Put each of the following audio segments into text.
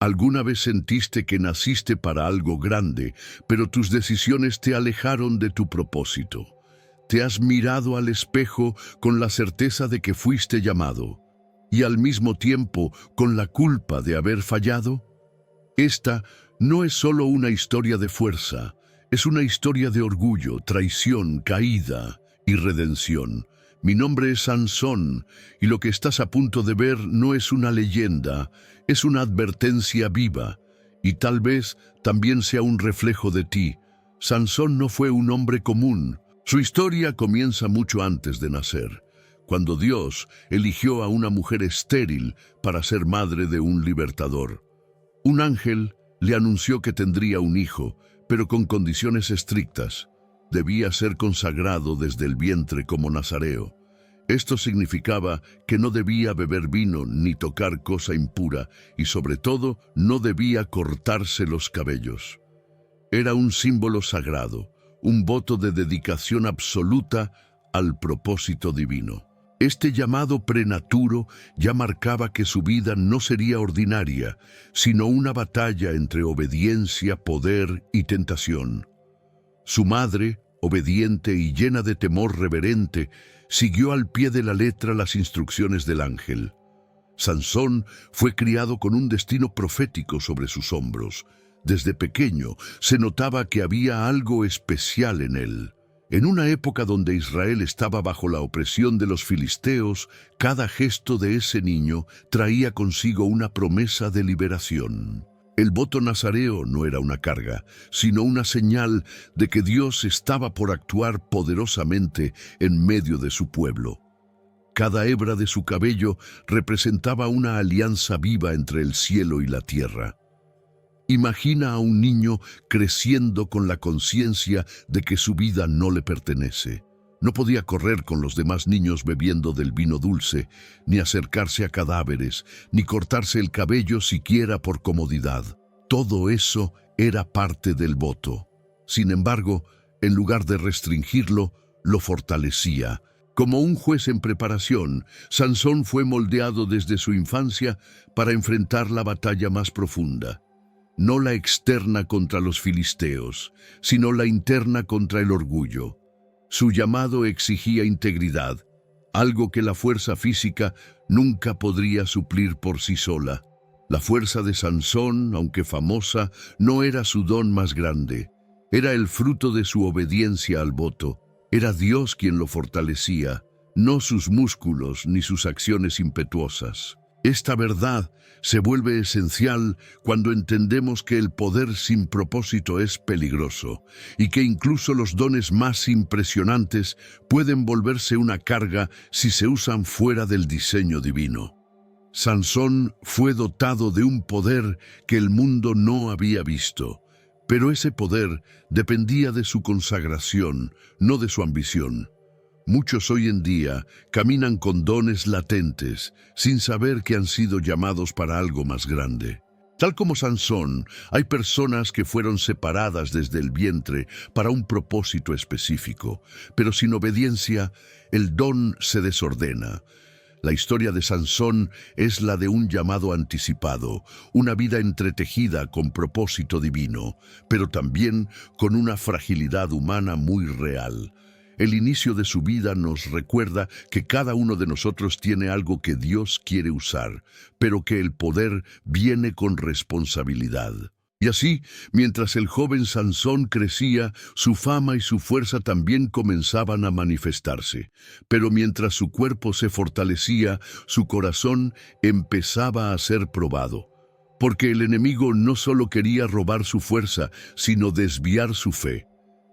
¿Alguna vez sentiste que naciste para algo grande, pero tus decisiones te alejaron de tu propósito? ¿Te has mirado al espejo con la certeza de que fuiste llamado y al mismo tiempo con la culpa de haber fallado? Esta no es solo una historia de fuerza, es una historia de orgullo, traición, caída y redención. Mi nombre es Sansón, y lo que estás a punto de ver no es una leyenda, es una advertencia viva, y tal vez también sea un reflejo de ti. Sansón no fue un hombre común. Su historia comienza mucho antes de nacer, cuando Dios eligió a una mujer estéril para ser madre de un libertador. Un ángel le anunció que tendría un hijo, pero con condiciones estrictas. Debía ser consagrado desde el vientre como nazareo. Esto significaba que no debía beber vino ni tocar cosa impura y sobre todo no debía cortarse los cabellos. Era un símbolo sagrado, un voto de dedicación absoluta al propósito divino. Este llamado prenaturo ya marcaba que su vida no sería ordinaria, sino una batalla entre obediencia, poder y tentación. Su madre, obediente y llena de temor reverente, siguió al pie de la letra las instrucciones del ángel. Sansón fue criado con un destino profético sobre sus hombros. Desde pequeño se notaba que había algo especial en él. En una época donde Israel estaba bajo la opresión de los filisteos, cada gesto de ese niño traía consigo una promesa de liberación. El voto nazareo no era una carga, sino una señal de que Dios estaba por actuar poderosamente en medio de su pueblo. Cada hebra de su cabello representaba una alianza viva entre el cielo y la tierra. Imagina a un niño creciendo con la conciencia de que su vida no le pertenece. No podía correr con los demás niños bebiendo del vino dulce, ni acercarse a cadáveres, ni cortarse el cabello siquiera por comodidad. Todo eso era parte del voto. Sin embargo, en lugar de restringirlo, lo fortalecía. Como un juez en preparación, Sansón fue moldeado desde su infancia para enfrentar la batalla más profunda. No la externa contra los filisteos, sino la interna contra el orgullo. Su llamado exigía integridad, algo que la fuerza física nunca podría suplir por sí sola. La fuerza de Sansón, aunque famosa, no era su don más grande. Era el fruto de su obediencia al voto. Era Dios quien lo fortalecía, no sus músculos ni sus acciones impetuosas. Esta verdad se vuelve esencial cuando entendemos que el poder sin propósito es peligroso y que incluso los dones más impresionantes pueden volverse una carga si se usan fuera del diseño divino. Sansón fue dotado de un poder que el mundo no había visto, pero ese poder dependía de su consagración, no de su ambición. Muchos hoy en día caminan con dones latentes, sin saber que han sido llamados para algo más grande. Tal como Sansón, hay personas que fueron separadas desde el vientre para un propósito específico, pero sin obediencia, el don se desordena. La historia de Sansón es la de un llamado anticipado, una vida entretejida con propósito divino, pero también con una fragilidad humana muy real. El inicio de su vida nos recuerda que cada uno de nosotros tiene algo que Dios quiere usar, pero que el poder viene con responsabilidad. Y así, mientras el joven Sansón crecía, su fama y su fuerza también comenzaban a manifestarse. Pero mientras su cuerpo se fortalecía, su corazón empezaba a ser probado. Porque el enemigo no solo quería robar su fuerza, sino desviar su fe.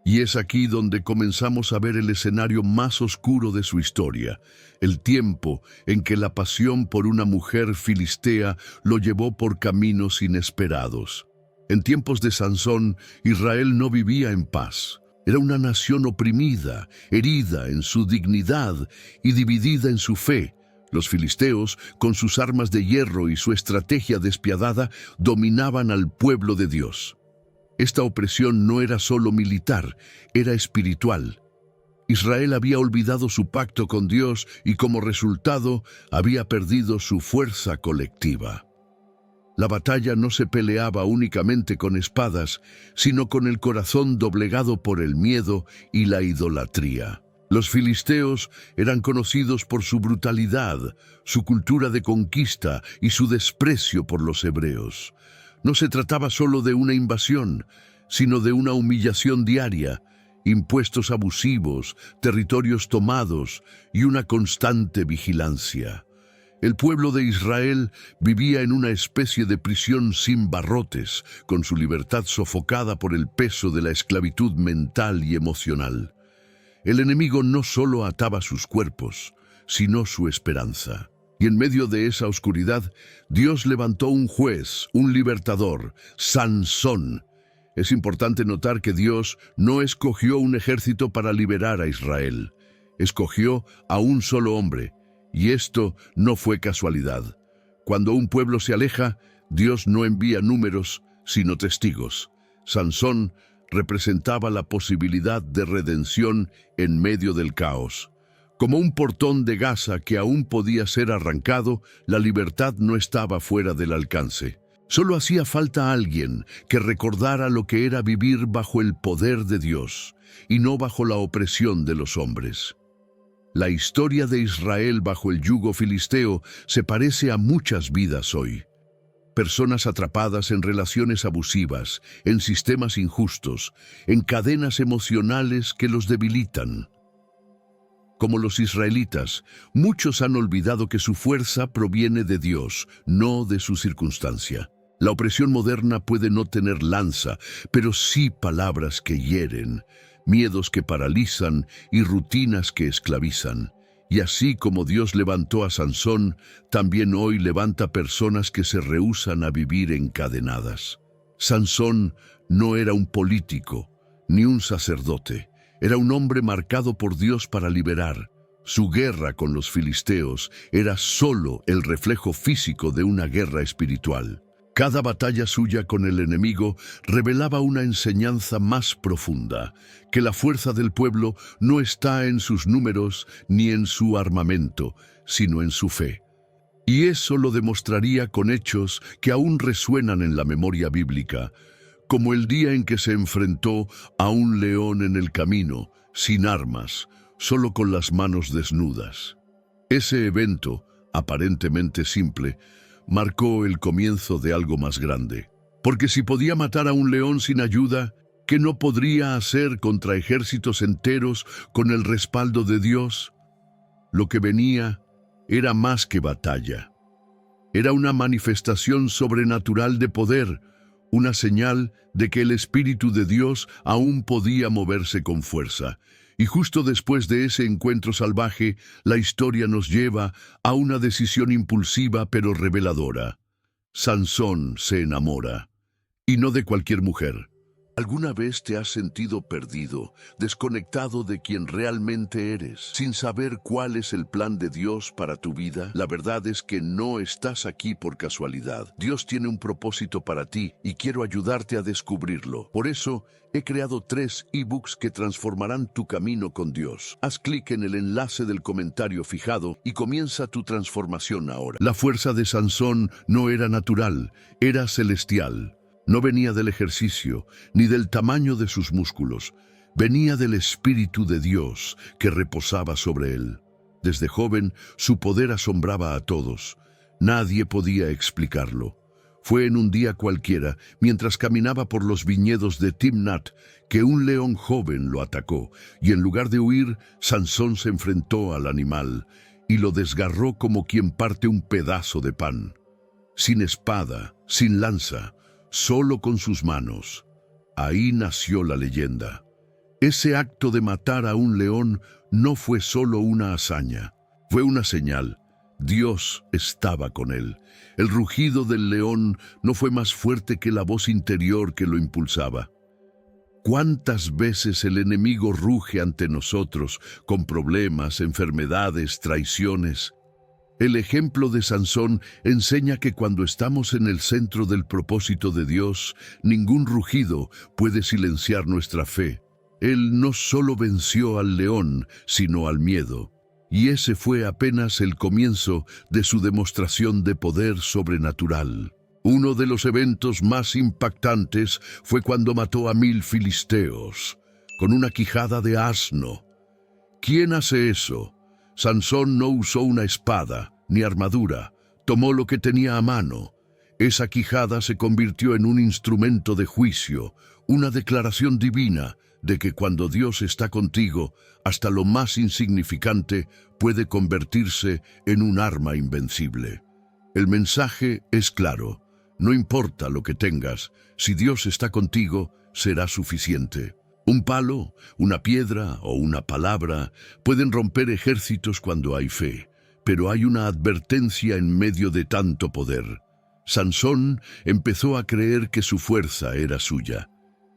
Y es aquí donde comenzamos a ver el escenario más oscuro de su historia, el tiempo en que la pasión por una mujer filistea lo llevó por caminos inesperados. En tiempos de Sansón, Israel no vivía en paz. Era una nación oprimida, herida en su dignidad y dividida en su fe. Los filisteos, con sus armas de hierro y su estrategia despiadada, dominaban al pueblo de Dios. Esta opresión no era solo militar, era espiritual. Israel había olvidado su pacto con Dios y como resultado había perdido su fuerza colectiva. La batalla no se peleaba únicamente con espadas, sino con el corazón doblegado por el miedo y la idolatría. Los filisteos eran conocidos por su brutalidad, su cultura de conquista y su desprecio por los hebreos. No se trataba solo de una invasión, sino de una humillación diaria, impuestos abusivos, territorios tomados y una constante vigilancia. El pueblo de Israel vivía en una especie de prisión sin barrotes, con su libertad sofocada por el peso de la esclavitud mental y emocional. El enemigo no solo ataba sus cuerpos, sino su esperanza. Y en medio de esa oscuridad, Dios levantó un juez, un libertador, Sansón. Es importante notar que Dios no escogió un ejército para liberar a Israel. Escogió a un solo hombre, y esto no fue casualidad. Cuando un pueblo se aleja, Dios no envía números, sino testigos. Sansón representaba la posibilidad de redención en medio del caos. Como un portón de gasa que aún podía ser arrancado, la libertad no estaba fuera del alcance. Solo hacía falta alguien que recordara lo que era vivir bajo el poder de Dios y no bajo la opresión de los hombres. La historia de Israel bajo el yugo filisteo se parece a muchas vidas hoy. Personas atrapadas en relaciones abusivas, en sistemas injustos, en cadenas emocionales que los debilitan. Como los israelitas, muchos han olvidado que su fuerza proviene de Dios, no de su circunstancia. La opresión moderna puede no tener lanza, pero sí palabras que hieren, miedos que paralizan y rutinas que esclavizan. Y así como Dios levantó a Sansón, también hoy levanta personas que se rehúsan a vivir encadenadas. Sansón no era un político, ni un sacerdote. Era un hombre marcado por Dios para liberar. Su guerra con los filisteos era solo el reflejo físico de una guerra espiritual. Cada batalla suya con el enemigo revelaba una enseñanza más profunda, que la fuerza del pueblo no está en sus números ni en su armamento, sino en su fe. Y eso lo demostraría con hechos que aún resuenan en la memoria bíblica, como el día en que se enfrentó a un león en el camino, sin armas, solo con las manos desnudas. Ese evento, aparentemente simple, marcó el comienzo de algo más grande. Porque si podía matar a un león sin ayuda, ¿qué no podría hacer contra ejércitos enteros con el respaldo de Dios? Lo que venía era más que batalla. Era una manifestación sobrenatural de poder, una señal de que el Espíritu de Dios aún podía moverse con fuerza. Y justo después de ese encuentro salvaje, la historia nos lleva a una decisión impulsiva pero reveladora. Sansón se enamora, y no de cualquier mujer. ¿Alguna vez te has sentido perdido, desconectado de quien realmente eres, sin saber cuál es el plan de Dios para tu vida? La verdad es que no estás aquí por casualidad. Dios tiene un propósito para ti y quiero ayudarte a descubrirlo. Por eso, he creado 3 ebooks que transformarán tu camino con Dios. Haz clic en el enlace del comentario fijado y comienza tu transformación ahora. La fuerza de Sansón no era natural, era celestial. No venía del ejercicio, ni del tamaño de sus músculos. Venía del Espíritu de Dios que reposaba sobre él. Desde joven, su poder asombraba a todos. Nadie podía explicarlo. Fue en un día cualquiera, mientras caminaba por los viñedos de Timnat, que un león joven lo atacó, y en lugar de huir, Sansón se enfrentó al animal y lo desgarró como quien parte un pedazo de pan. Sin espada, sin lanza, solo con sus manos. Ahí nació la leyenda. Ese acto de matar a un león no fue solo una hazaña, fue una señal. Dios estaba con él. El rugido del león no fue más fuerte que la voz interior que lo impulsaba. ¿Cuántas veces el enemigo ruge ante nosotros con problemas, enfermedades, traiciones? El ejemplo de Sansón enseña que cuando estamos en el centro del propósito de Dios, ningún rugido puede silenciar nuestra fe. Él no solo venció al león, sino al miedo. Y ese fue apenas el comienzo de su demostración de poder sobrenatural. Uno de los eventos más impactantes fue cuando mató a 1000 filisteos, con una quijada de asno. ¿Quién hace eso? Sansón no usó una espada, ni armadura, tomó lo que tenía a mano. Esa quijada se convirtió en un instrumento de juicio, una declaración divina de que cuando Dios está contigo, hasta lo más insignificante puede convertirse en un arma invencible. El mensaje es claro. No importa lo que tengas, si Dios está contigo, será suficiente. Un palo, una piedra o una palabra pueden romper ejércitos cuando hay fe, pero hay una advertencia en medio de tanto poder. Sansón empezó a creer que su fuerza era suya.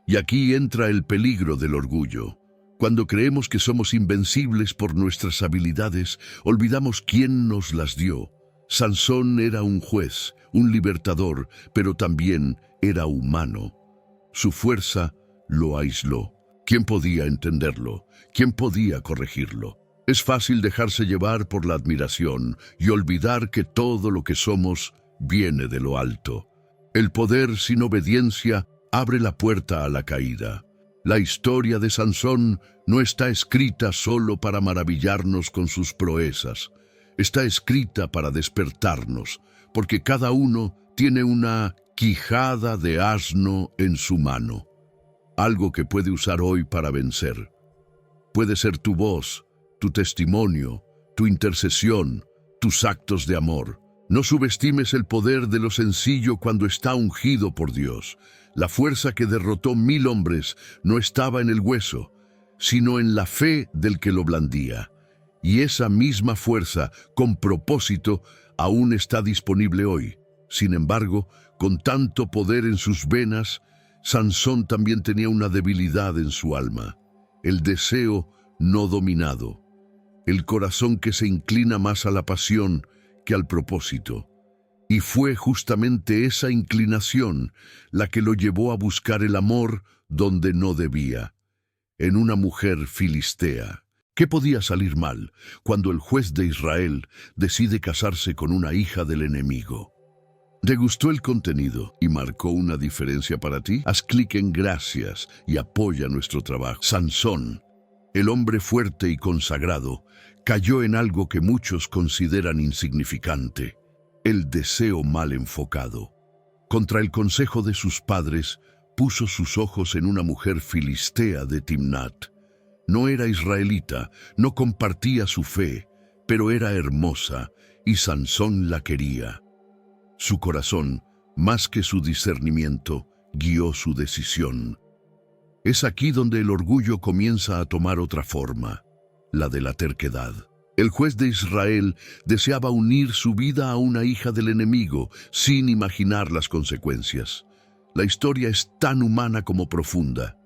Y aquí entra el peligro del orgullo. Cuando creemos que somos invencibles por nuestras habilidades, olvidamos quién nos las dio. Sansón era un juez, un libertador, pero también era humano. Su fuerza lo aisló. ¿Quién podía entenderlo? ¿Quién podía corregirlo? Es fácil dejarse llevar por la admiración y olvidar que todo lo que somos viene de lo alto. El poder sin obediencia abre la puerta a la caída. La historia de Sansón no está escrita solo para maravillarnos con sus proezas. Está escrita para despertarnos, porque cada uno tiene una quijada de asno en su mano. Algo que puede usar hoy para vencer. Puede ser tu voz, tu testimonio, tu intercesión, tus actos de amor. No subestimes el poder de lo sencillo cuando está ungido por Dios. La fuerza que derrotó 1000 hombres no estaba en el hueso, sino en la fe del que lo blandía. Y esa misma fuerza, con propósito, aún está disponible hoy. Sin embargo, con tanto poder en sus venas, Sansón también tenía una debilidad en su alma, el deseo no dominado, el corazón que se inclina más a la pasión que al propósito. Y fue justamente esa inclinación la que lo llevó a buscar el amor donde no debía, en una mujer filistea. ¿Qué podía salir mal cuando el juez de Israel decide casarse con una hija del enemigo? ¿Te gustó el contenido y marcó una diferencia para ti? Haz clic en gracias y apoya nuestro trabajo. Sansón, el hombre fuerte y consagrado, cayó en algo que muchos consideran insignificante: el deseo mal enfocado. Contra el consejo de sus padres, puso sus ojos en una mujer filistea de Timnat. No era israelita, no compartía su fe, pero era hermosa y Sansón la quería. Su corazón, más que su discernimiento, guió su decisión. Es aquí donde el orgullo comienza a tomar otra forma, la de la terquedad. El juez de Israel deseaba unir su vida a una hija del enemigo sin imaginar las consecuencias. La historia es tan humana como profunda.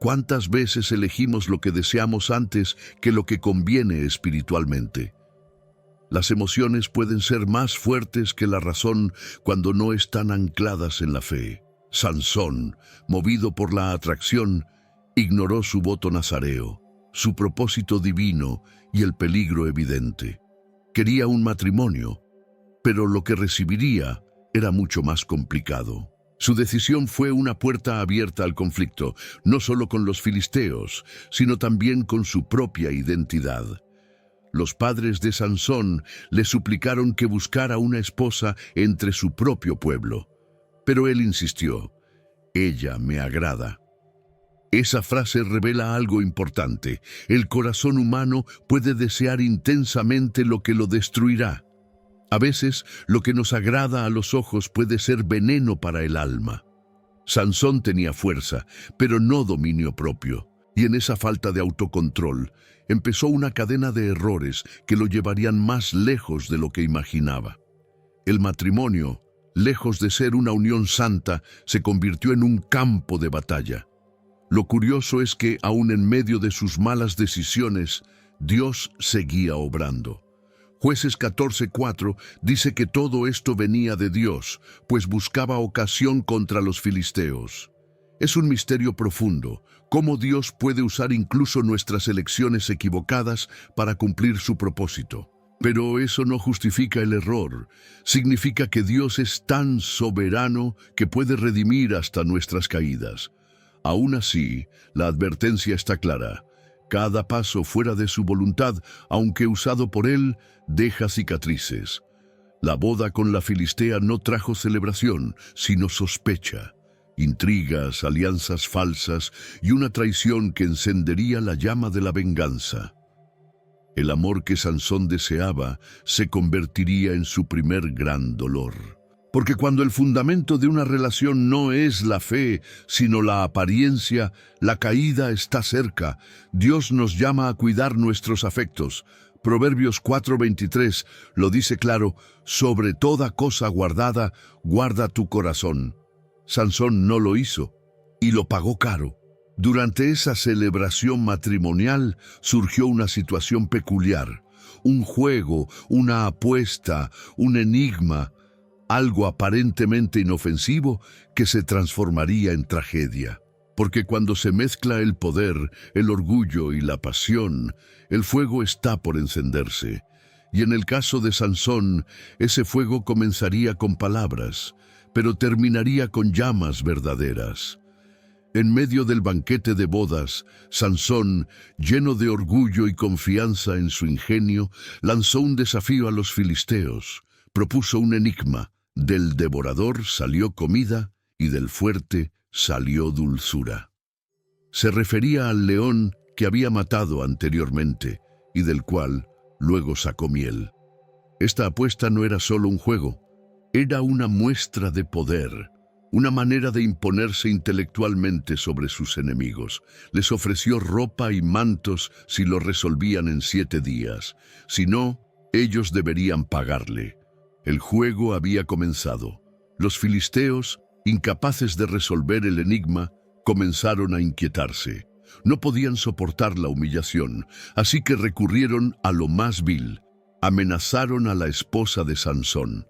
¿Cuántas veces elegimos lo que deseamos antes que lo que conviene espiritualmente? Las emociones pueden ser más fuertes que la razón cuando no están ancladas en la fe. Sansón, movido por la atracción, ignoró su voto nazareo, su propósito divino y el peligro evidente. Quería un matrimonio, pero lo que recibiría era mucho más complicado. Su decisión fue una puerta abierta al conflicto, no solo con los filisteos, sino también con su propia identidad. Los padres de Sansón le suplicaron que buscara una esposa entre su propio pueblo, pero él insistió: «Ella me agrada». Esa frase revela algo importante. El corazón humano puede desear intensamente lo que lo destruirá. A veces, lo que nos agrada a los ojos puede ser veneno para el alma. Sansón tenía fuerza, pero no dominio propio. Y en esa falta de autocontrol, empezó una cadena de errores que lo llevarían más lejos de lo que imaginaba. El matrimonio, lejos de ser una unión santa, se convirtió en un campo de batalla. Lo curioso es que, aun en medio de sus malas decisiones, Dios seguía obrando. Jueces 14:4 dice que todo esto venía de Dios, pues buscaba ocasión contra los filisteos. Es un misterio profundo, cómo Dios puede usar incluso nuestras elecciones equivocadas para cumplir su propósito. Pero eso no justifica el error. Significa que Dios es tan soberano que puede redimir hasta nuestras caídas. Aún así, la advertencia está clara. Cada paso fuera de su voluntad, aunque usado por Él, deja cicatrices. La boda con la filistea no trajo celebración, sino sospecha, intrigas, alianzas falsas y una traición que encendería la llama de la venganza. El amor que Sansón deseaba se convertiría en su primer gran dolor. Porque cuando el fundamento de una relación no es la fe, sino la apariencia, la caída está cerca. Dios nos llama a cuidar nuestros afectos. Proverbios 4:23 lo dice claro: sobre toda cosa guardada, guarda tu corazón. Sansón no lo hizo y lo pagó caro. Durante esa celebración matrimonial surgió una situación peculiar, un juego, una apuesta, un enigma, algo aparentemente inofensivo que se transformaría en tragedia. Porque cuando se mezcla el poder, el orgullo y la pasión, el fuego está por encenderse. Y en el caso de Sansón, ese fuego comenzaría con palabras, pero terminaría con llamas verdaderas. En medio del banquete de bodas, Sansón, lleno de orgullo y confianza en su ingenio, lanzó un desafío a los filisteos. Propuso un enigma: del devorador salió comida y del fuerte salió dulzura. Se refería al león que había matado anteriormente y del cual luego sacó miel. Esta apuesta no era solo un juego, era una muestra de poder, una manera de imponerse intelectualmente sobre sus enemigos. Les ofreció ropa y mantos si lo resolvían en 7 días. Si no, ellos deberían pagarle. El juego había comenzado. Los filisteos, incapaces de resolver el enigma, comenzaron a inquietarse. No podían soportar la humillación, así que recurrieron a lo más vil. Amenazaron a la esposa de Sansón.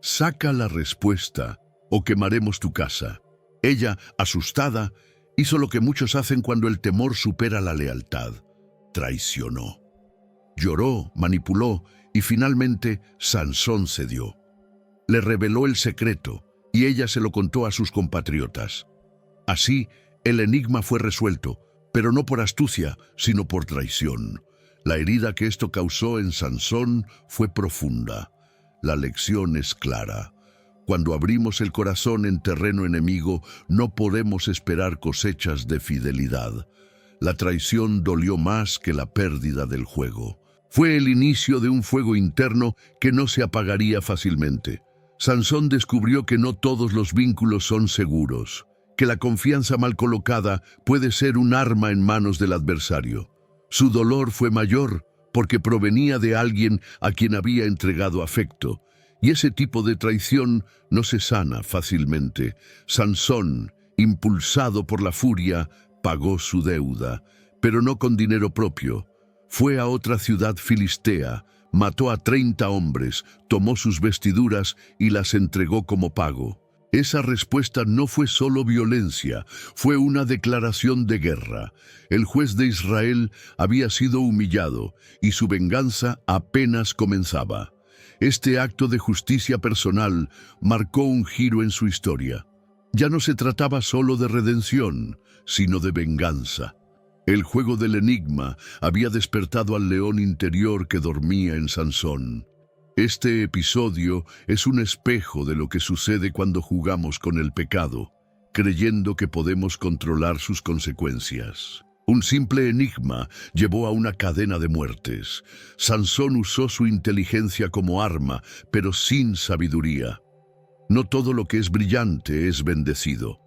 «Saca la respuesta, o quemaremos tu casa». Ella, asustada, hizo lo que muchos hacen cuando el temor supera la lealtad. Traicionó. Lloró, manipuló, y finalmente Sansón cedió. Le reveló el secreto, y ella se lo contó a sus compatriotas. Así, el enigma fue resuelto, pero no por astucia, sino por traición. La herida que esto causó en Sansón fue profunda. La lección es clara. Cuando abrimos el corazón en terreno enemigo, no podemos esperar cosechas de fidelidad. La traición dolió más que la pérdida del juego. Fue el inicio de un fuego interno que no se apagaría fácilmente. Sansón descubrió que no todos los vínculos son seguros, que la confianza mal colocada puede ser un arma en manos del adversario. Su dolor fue mayor porque provenía de alguien a quien había entregado afecto, y ese tipo de traición no se sana fácilmente. Sansón, impulsado por la furia, pagó su deuda, pero no con dinero propio. Fue a otra ciudad filistea, mató a 30 hombres, tomó sus vestiduras y las entregó como pago. Esa respuesta no fue solo violencia, fue una declaración de guerra. El juez de Israel había sido humillado y su venganza apenas comenzaba. Este acto de justicia personal marcó un giro en su historia. Ya no se trataba solo de redención, sino de venganza. El juego del enigma había despertado al león interior que dormía en Sansón. Este episodio es un espejo de lo que sucede cuando jugamos con el pecado, creyendo que podemos controlar sus consecuencias. Un simple enigma llevó a una cadena de muertes. Sansón usó su inteligencia como arma, pero sin sabiduría. No todo lo que es brillante es bendecido.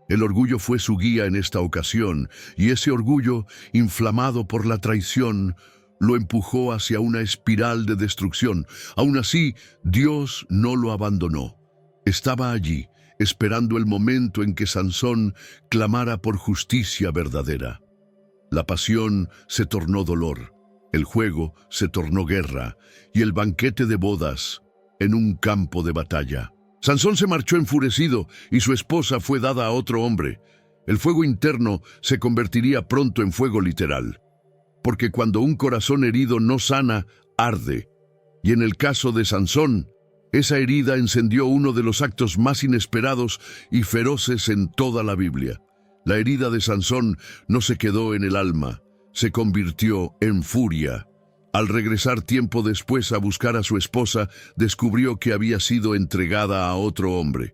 El orgullo fue su guía en esta ocasión, y ese orgullo, inflamado por la traición, lo empujó hacia una espiral de destrucción. Aún así, Dios no lo abandonó. Estaba allí, esperando el momento en que Sansón clamara por justicia verdadera. La pasión se tornó dolor, el juego se tornó guerra, y el banquete de bodas en un campo de batalla. Sansón se marchó enfurecido y su esposa fue dada a otro hombre. El fuego interno se convertiría pronto en fuego literal. Porque cuando un corazón herido no sana, arde. Y en el caso de Sansón, esa herida encendió uno de los actos más inesperados y feroces en toda la Biblia. La herida de Sansón no se quedó en el alma, se convirtió en furia. Al regresar tiempo después a buscar a su esposa, descubrió que había sido entregada a otro hombre.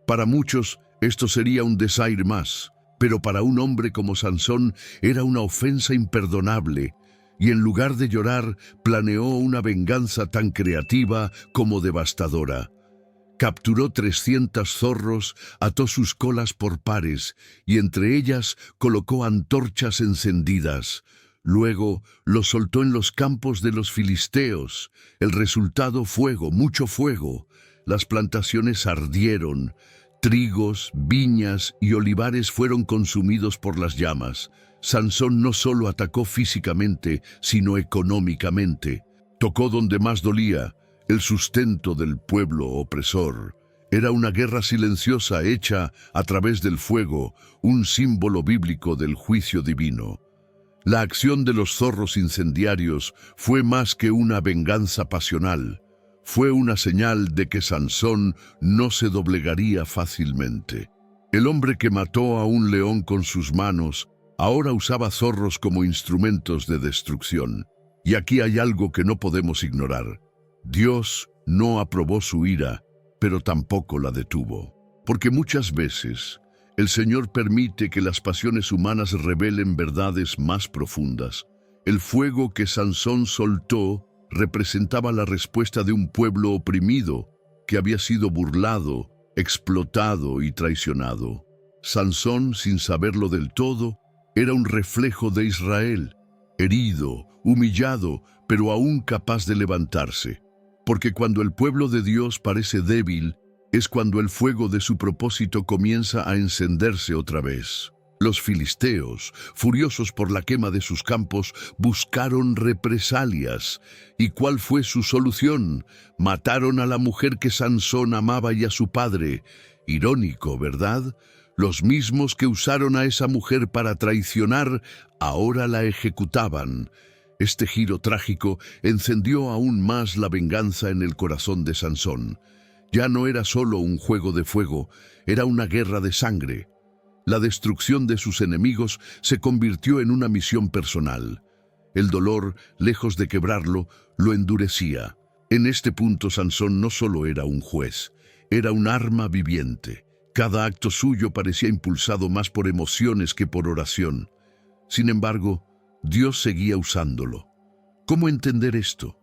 Para muchos, esto sería un desaire más, pero para un hombre como Sansón era una ofensa imperdonable, y en lugar de llorar, planeó una venganza tan creativa como devastadora. Capturó 300 zorros, ató sus colas por pares, y entre ellas colocó antorchas encendidas. Luego los soltó en los campos de los filisteos. El resultado, fuego, mucho fuego. Las plantaciones ardieron. Trigos, viñas y olivares fueron consumidos por las llamas. Sansón no solo atacó físicamente, sino económicamente. Tocó donde más dolía, el sustento del pueblo opresor. Era una guerra silenciosa hecha a través del fuego, un símbolo bíblico del juicio divino. La acción de los zorros incendiarios fue más que una venganza pasional. Fue una señal de que Sansón no se doblegaría fácilmente. El hombre que mató a un león con sus manos ahora usaba zorros como instrumentos de destrucción. Y aquí hay algo que no podemos ignorar. Dios no aprobó su ira, pero tampoco la detuvo. Porque muchas veces el Señor permite que las pasiones humanas revelen verdades más profundas. El fuego que Sansón soltó representaba la respuesta de un pueblo oprimido que había sido burlado, explotado y traicionado. Sansón, sin saberlo del todo, era un reflejo de Israel, herido, humillado, pero aún capaz de levantarse. Porque cuando el pueblo de Dios parece débil, es cuando el fuego de su propósito comienza a encenderse otra vez. Los filisteos, furiosos por la quema de sus campos, buscaron represalias. ¿Y cuál fue su solución? Mataron a la mujer que Sansón amaba y a su padre. Irónico, ¿verdad? Los mismos que usaron a esa mujer para traicionar, ahora la ejecutaban. Este giro trágico encendió aún más la venganza en el corazón de Sansón. Ya no era solo un juego de fuego, era una guerra de sangre. La destrucción de sus enemigos se convirtió en una misión personal. El dolor, lejos de quebrarlo, lo endurecía. En este punto Sansón no solo era un juez, era un arma viviente. Cada acto suyo parecía impulsado más por emociones que por oración. Sin embargo, Dios seguía usándolo. ¿Cómo entender esto?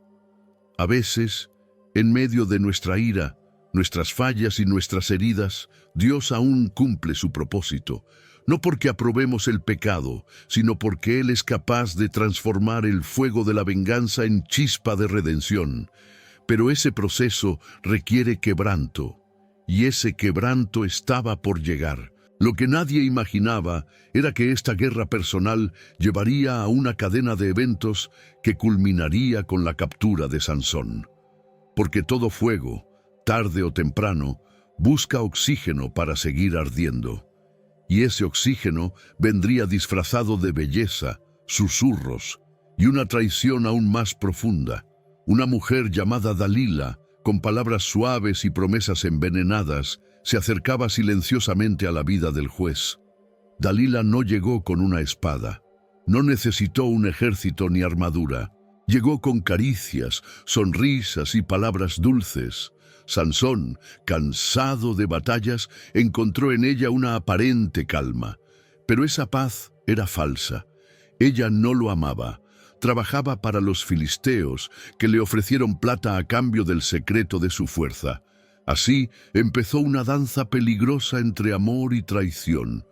A veces, en medio de nuestra ira, nuestras fallas y nuestras heridas, Dios aún cumple su propósito, no porque aprobemos el pecado, sino porque Él es capaz de transformar el fuego de la venganza en chispa de redención. Pero ese proceso requiere quebranto, y ese quebranto estaba por llegar. Lo que nadie imaginaba era que esta guerra personal llevaría a una cadena de eventos que culminaría con la captura de Sansón. Porque todo fuego, tarde o temprano, busca oxígeno para seguir ardiendo. Y ese oxígeno vendría disfrazado de belleza, susurros y una traición aún más profunda. Una mujer llamada Dalila, con palabras suaves y promesas envenenadas, se acercaba silenciosamente a la vida del juez. Dalila no llegó con una espada, no necesitó un ejército ni armadura. Llegó con caricias, sonrisas y palabras dulces. Sansón, cansado de batallas, encontró en ella una aparente calma. Pero esa paz era falsa. Ella no lo amaba. Trabajaba para los filisteos, que le ofrecieron plata a cambio del secreto de su fuerza. Así empezó una danza peligrosa entre amor y traición.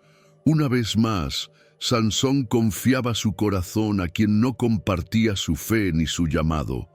Una vez más, Sansón confiaba su corazón a quien no compartía su fe ni su llamado.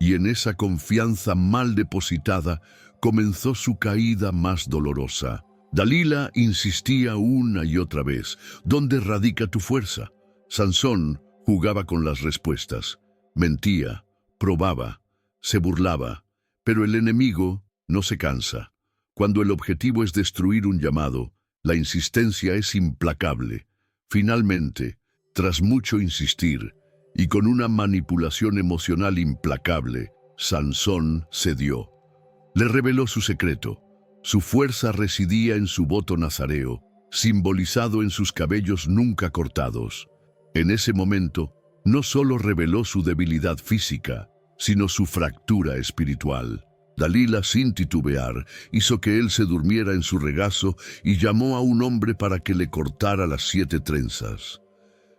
Y en esa confianza mal depositada comenzó su caída más dolorosa. Dalila insistía una y otra vez: ¿dónde radica tu fuerza? Sansón jugaba con las respuestas. Mentía, probaba, se burlaba. Pero el enemigo no se cansa. Cuando el objetivo es destruir un llamado, la insistencia es implacable. Finalmente, tras mucho insistir, Y con una manipulación emocional implacable, Sansón cedió. Le reveló su secreto. Su fuerza residía en su voto nazareo, simbolizado en sus cabellos nunca cortados. En ese momento, no solo reveló su debilidad física, sino su fractura espiritual. Dalila, sin titubear, hizo que él se durmiera en su regazo y llamó a un hombre para que le cortara las 7 trenzas.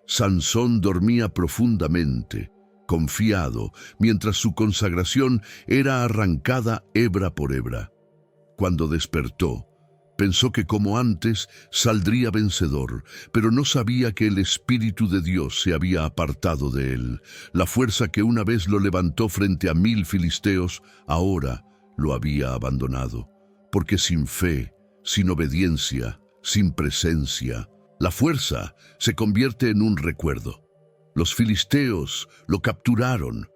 Sansón dormía profundamente, confiado, mientras su consagración era arrancada hebra por hebra. Cuando despertó, pensó que como antes saldría vencedor, pero no sabía que el Espíritu de Dios se había apartado de él. La fuerza que una vez lo levantó frente a 1000 filisteos, ahora lo había abandonado. Porque sin fe, sin obediencia, sin presencia, la fuerza se convierte en un recuerdo. Los filisteos lo capturaron,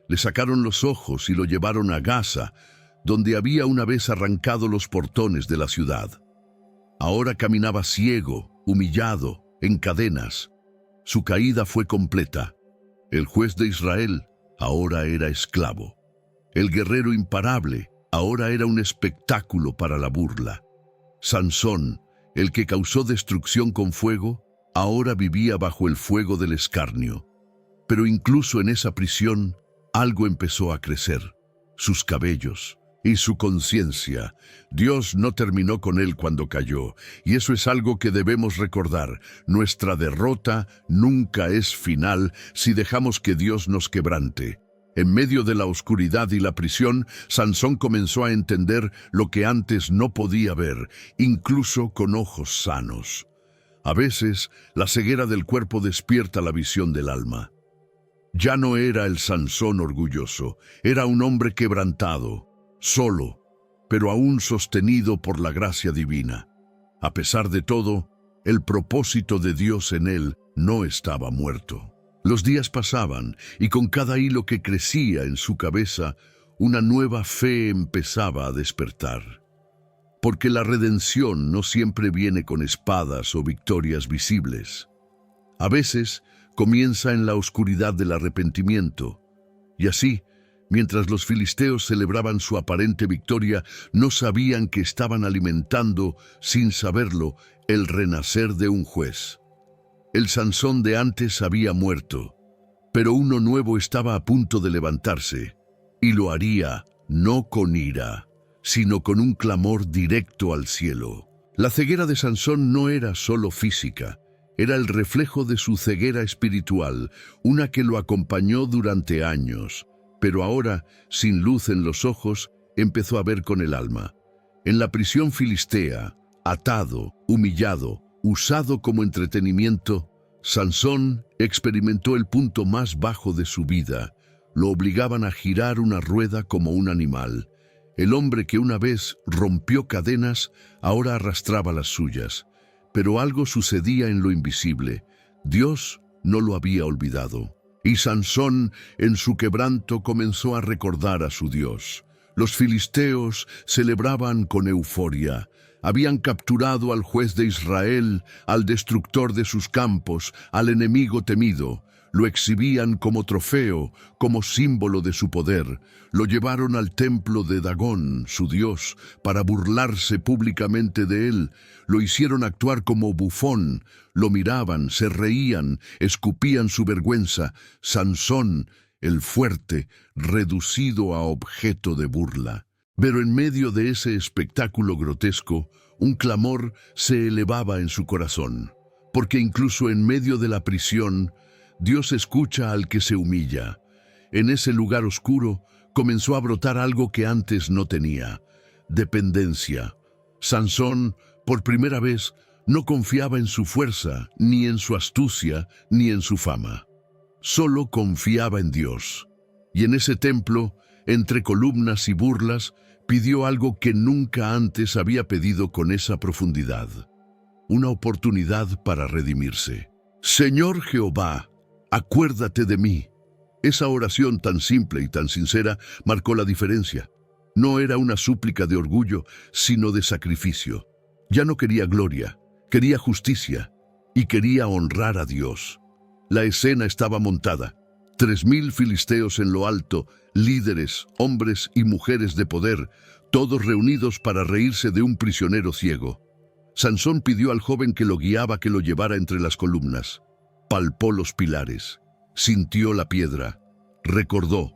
le sacaron los ojos y lo llevaron a Gaza, donde había una vez arrancado los portones de la ciudad. Ahora caminaba ciego, humillado, en cadenas. Su caída fue completa. El juez de Israel ahora era esclavo. El guerrero imparable ahora era un espectáculo para la burla. Sansón, el que causó destrucción con fuego, ahora vivía bajo el fuego del escarnio. Pero incluso en esa prisión, algo empezó a crecer. Sus cabellos y su conciencia. Dios no terminó con él cuando cayó, y eso es algo que debemos recordar. Nuestra derrota nunca es final si dejamos que Dios nos quebrante. En medio de la oscuridad y la prisión, Sansón comenzó a entender lo que antes no podía ver, incluso con ojos sanos. A veces, la ceguera del cuerpo despierta la visión del alma. Ya no era el Sansón orgulloso, era un hombre quebrantado, solo, pero aún sostenido por la gracia divina. A pesar de todo, el propósito de Dios en él no estaba muerto. Los días pasaban y con cada hilo que crecía en su cabeza, una nueva fe empezaba a despertar. Porque la redención no siempre viene con espadas o victorias visibles. A veces comienza en la oscuridad del arrepentimiento, y así, mientras los filisteos celebraban su aparente victoria, no sabían que estaban alimentando, sin saberlo, el renacer de un juez. El Sansón de antes había muerto, pero uno nuevo estaba a punto de levantarse, y lo haría no con ira, sino con un clamor directo al cielo. La ceguera de Sansón no era solo física, era el reflejo de su ceguera espiritual, una que lo acompañó durante años. Pero ahora, sin luz en los ojos, empezó a ver con el alma. En la prisión filistea, atado, humillado, usado como entretenimiento, Sansón experimentó el punto más bajo de su vida. Lo obligaban a girar una rueda como un animal. El hombre que una vez rompió cadenas, ahora arrastraba las suyas. Pero algo sucedía en lo invisible. Dios no lo había olvidado. Y Sansón, en su quebranto, comenzó a recordar a su Dios. Los filisteos celebraban con euforia. Habían capturado al juez de Israel, al destructor de sus campos, al enemigo temido. Lo exhibían como trofeo, como símbolo de su poder. Lo llevaron al templo de Dagón, su dios, para burlarse públicamente de él. Lo hicieron actuar como bufón. Lo miraban, se reían, escupían su vergüenza. Sansón, el fuerte, reducido a objeto de burla. Pero en medio de ese espectáculo grotesco, un clamor se elevaba en su corazón. Porque incluso en medio de la prisión, Dios escucha al que se humilla. En ese lugar oscuro comenzó a brotar algo que antes no tenía: dependencia. Sansón, por primera vez, no confiaba en su fuerza, ni en su astucia, ni en su fama. Solo confiaba en Dios. Y en ese templo, entre columnas y burlas, pidió algo que nunca antes había pedido con esa profundidad: una oportunidad para redimirse. Señor Jehová, acuérdate de mí. Esa oración tan simple y tan sincera marcó la diferencia. No era una súplica de orgullo, sino de sacrificio. Ya no quería gloria, quería justicia y quería honrar a Dios. La escena estaba montada. 3000 filisteos en lo alto, líderes, hombres y mujeres de poder, todos reunidos para reírse de un prisionero ciego. Sansón pidió al joven que lo guiaba que lo llevara entre las columnas. Palpó los pilares, sintió la piedra, recordó,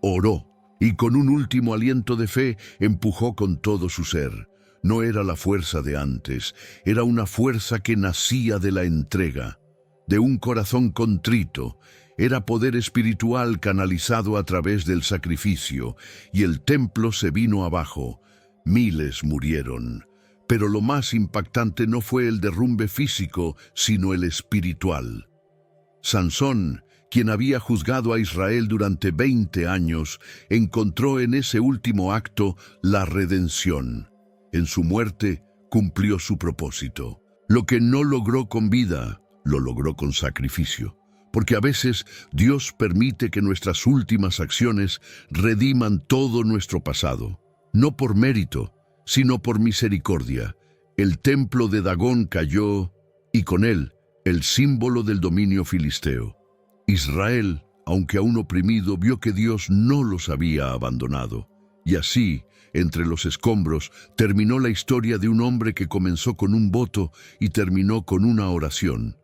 oró y con un último aliento de fe empujó con todo su ser. No era la fuerza de antes, era una fuerza que nacía de la entrega, de un corazón contrito. Era poder espiritual canalizado a través del sacrificio, y el templo se vino abajo. Miles murieron. Pero lo más impactante no fue el derrumbe físico, sino el espiritual. Sansón, quien había juzgado a Israel durante 20 años, encontró en ese último acto la redención. En su muerte cumplió su propósito. Lo que no logró con vida, lo logró con sacrificio. Porque a veces Dios permite que nuestras últimas acciones rediman todo nuestro pasado. No por mérito, sino por misericordia. El templo de Dagón cayó, y con él el símbolo del dominio filisteo. Israel, aunque aún oprimido, vio que Dios no los había abandonado. Y así, entre los escombros, terminó la historia de un hombre que comenzó con un voto y terminó con una oración.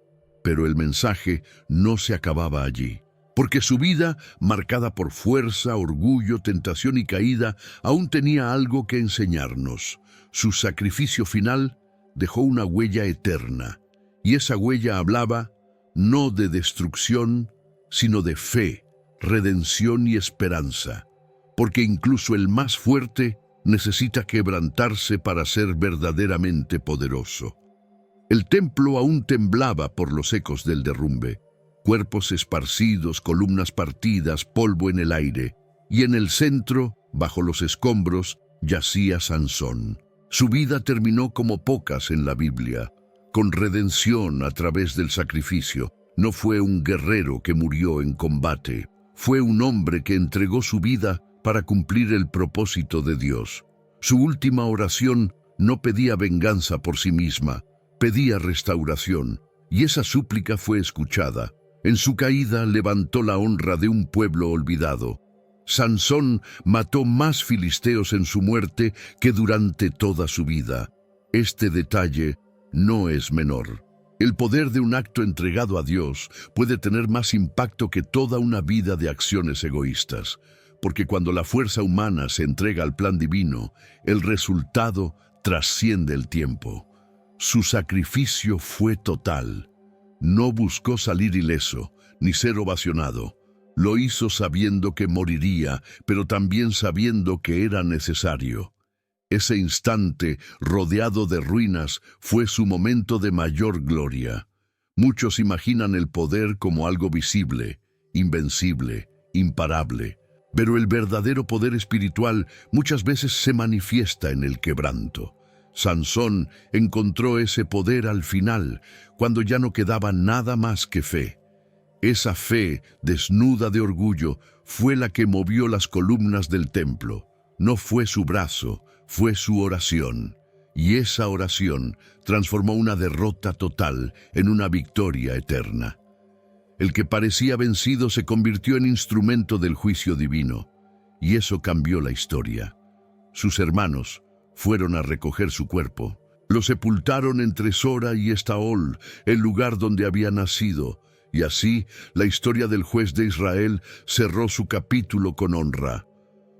Pero el mensaje no se acababa allí, porque su vida, marcada por fuerza, orgullo, tentación y caída, aún tenía algo que enseñarnos. Su sacrificio final dejó una huella eterna, y esa huella hablaba no de destrucción, sino de fe, redención y esperanza, porque incluso el más fuerte necesita quebrantarse para ser verdaderamente poderoso. El templo aún temblaba por los ecos del derrumbe. Cuerpos esparcidos, columnas partidas, polvo en el aire. Y en el centro, bajo los escombros, yacía Sansón. Su vida terminó como pocas en la Biblia, con redención a través del sacrificio. No fue un guerrero que murió en combate. Fue un hombre que entregó su vida para cumplir el propósito de Dios. Su última oración no pedía venganza por sí misma, pedía restauración, y esa súplica fue escuchada. En su caída levantó la honra de un pueblo olvidado. Sansón mató más filisteos en su muerte que durante toda su vida. Este detalle no es menor. El poder de un acto entregado a Dios puede tener más impacto que toda una vida de acciones egoístas, porque cuando la fuerza humana se entrega al plan divino, el resultado trasciende el tiempo. Su sacrificio fue total. No buscó salir ileso, ni ser ovacionado. Lo hizo sabiendo que moriría, pero también sabiendo que era necesario. Ese instante, rodeado de ruinas, fue su momento de mayor gloria. Muchos imaginan el poder como algo visible, invencible, imparable. Pero el verdadero poder espiritual muchas veces se manifiesta en el quebranto. Sansón encontró ese poder al final, cuando ya no quedaba nada más que fe. Esa fe, desnuda de orgullo, fue la que movió las columnas del templo. No fue su brazo, fue su oración. Y esa oración transformó una derrota total en una victoria eterna. El que parecía vencido se convirtió en instrumento del juicio divino, y eso cambió la historia. Sus hermanos fueron a recoger su cuerpo. Lo sepultaron entre Sora y Estaol, el lugar donde había nacido, y así la historia del juez de Israel cerró su capítulo con honra.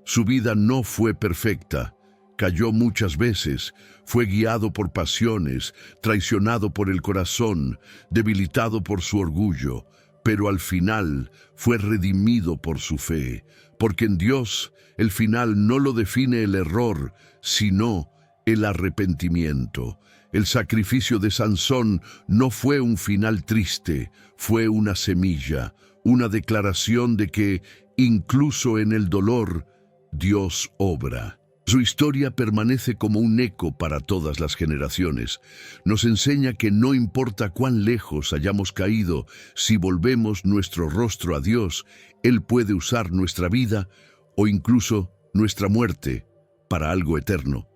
Su vida no fue perfecta. Cayó muchas veces, fue guiado por pasiones, traicionado por el corazón, debilitado por su orgullo, pero al final fue redimido por su fe, porque en Dios el final no lo define el error, sino el arrepentimiento. El sacrificio de Sansón no fue un final triste, fue una semilla, una declaración de que, incluso en el dolor, Dios obra. Su historia permanece como un eco para todas las generaciones. Nos enseña que no importa cuán lejos hayamos caído, si volvemos nuestro rostro a Dios, Él puede usar nuestra vida o incluso nuestra muerte para algo eterno.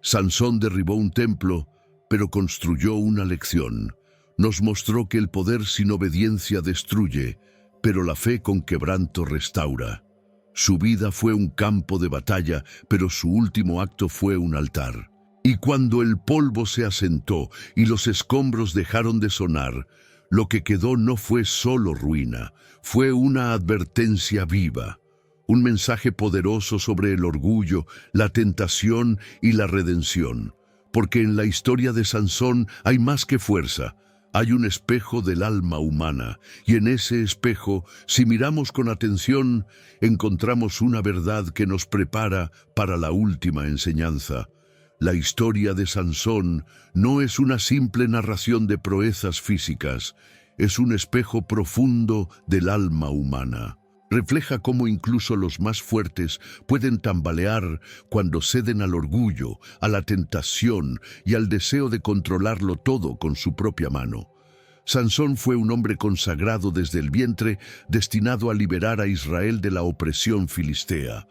Sansón derribó un templo, pero construyó una lección. Nos mostró que el poder sin obediencia destruye, pero la fe con quebranto restaura. Su vida fue un campo de batalla, pero su último acto fue un altar. Y cuando el polvo se asentó y los escombros dejaron de sonar, lo que quedó no fue solo ruina, fue una advertencia viva, un mensaje poderoso sobre el orgullo, la tentación y la redención. Porque en la historia de Sansón hay más que fuerza, hay un espejo del alma humana, y en ese espejo, si miramos con atención, encontramos una verdad que nos prepara para la última enseñanza. La historia de Sansón no es una simple narración de proezas físicas, es un espejo profundo del alma humana. Refleja cómo incluso los más fuertes pueden tambalear cuando ceden al orgullo, a la tentación y al deseo de controlarlo todo con su propia mano. Sansón fue un hombre consagrado desde el vientre, destinado a liberar a Israel de la opresión filistea.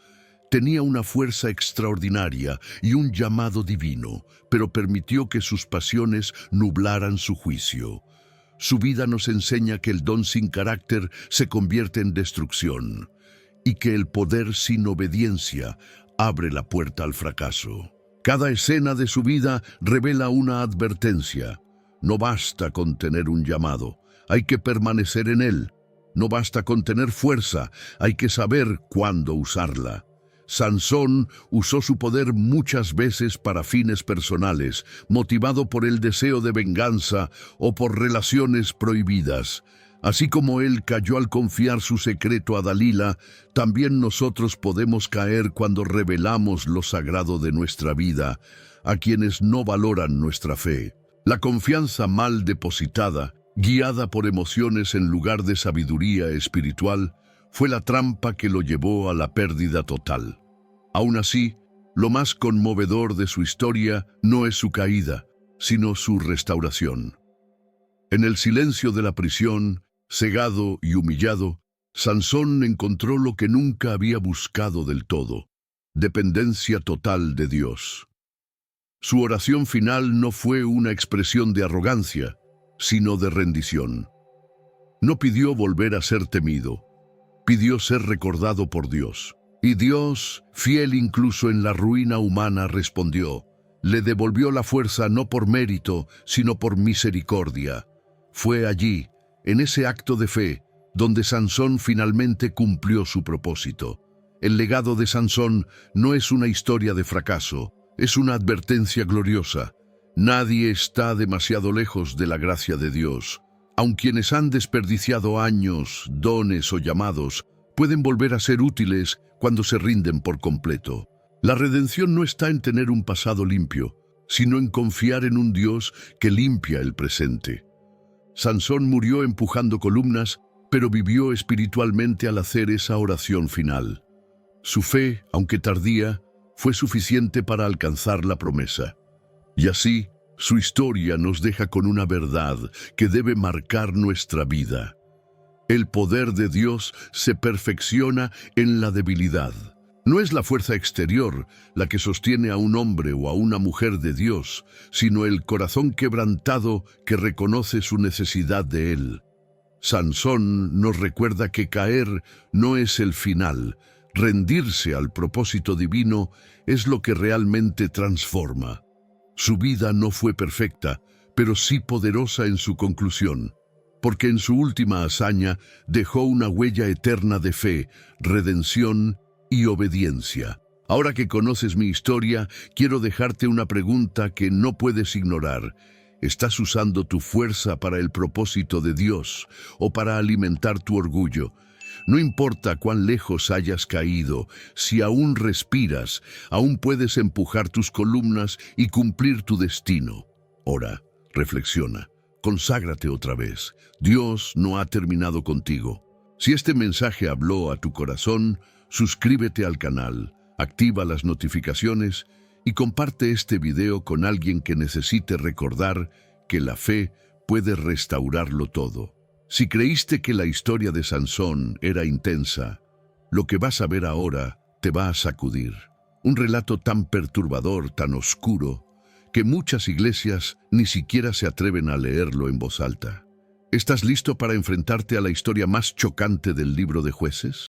Tenía una fuerza extraordinaria y un llamado divino, pero permitió que sus pasiones nublaran su juicio. Su vida nos enseña que el don sin carácter se convierte en destrucción y que el poder sin obediencia abre la puerta al fracaso. Cada escena de su vida revela una advertencia. No basta con tener un llamado, hay que permanecer en él. No basta con tener fuerza, hay que saber cuándo usarla. Sansón usó su poder muchas veces para fines personales, motivado por el deseo de venganza o por relaciones prohibidas. Así como él cayó al confiar su secreto a Dalila, también nosotros podemos caer cuando revelamos lo sagrado de nuestra vida a quienes no valoran nuestra fe. La confianza mal depositada, guiada por emociones en lugar de sabiduría espiritual, fue la trampa que lo llevó a la pérdida total. Aún así, lo más conmovedor de su historia no es su caída, sino su restauración. En el silencio de la prisión, cegado y humillado, Sansón encontró lo que nunca había buscado del todo: dependencia total de Dios. Su oración final no fue una expresión de arrogancia, sino de rendición. No pidió volver a ser temido, pidió ser recordado por Dios. Y Dios, fiel incluso en la ruina humana, respondió. Le devolvió la fuerza no por mérito, sino por misericordia. Fue allí, en ese acto de fe, donde Sansón finalmente cumplió su propósito. El legado de Sansón no es una historia de fracaso, es una advertencia gloriosa. Nadie está demasiado lejos de la gracia de Dios. Aun quienes han desperdiciado años, dones o llamados, pueden volver a ser útiles cuando se rinden por completo. La redención no está en tener un pasado limpio, sino en confiar en un Dios que limpia el presente. Sansón murió empujando columnas, pero vivió espiritualmente al hacer esa oración final. Su fe, aunque tardía, fue suficiente para alcanzar la promesa. Y así, su historia nos deja con una verdad que debe marcar nuestra vida. El poder de Dios se perfecciona en la debilidad. No es la fuerza exterior la que sostiene a un hombre o a una mujer de Dios, sino el corazón quebrantado que reconoce su necesidad de Él. Sansón nos recuerda que caer no es el final. Rendirse al propósito divino es lo que realmente transforma. Su vida no fue perfecta, pero sí poderosa en su conclusión, porque en su última hazaña dejó una huella eterna de fe, redención y obediencia. Ahora que conoces mi historia, quiero dejarte una pregunta que no puedes ignorar. ¿Estás usando tu fuerza para el propósito de Dios o para alimentar tu orgullo? No importa cuán lejos hayas caído, si aún respiras, aún puedes empujar tus columnas y cumplir tu destino. Ora, reflexiona. Conságrate otra vez. Dios no ha terminado contigo. Si este mensaje habló a tu corazón, suscríbete al canal, activa las notificaciones y comparte este video con alguien que necesite recordar que la fe puede restaurarlo todo. Si creíste que la historia de Sansón era intensa, lo que vas a ver ahora te va a sacudir. Un relato tan perturbador, tan oscuro, que muchas iglesias ni siquiera se atreven a leerlo en voz alta. ¿Estás listo para enfrentarte a la historia más chocante del libro de Jueces?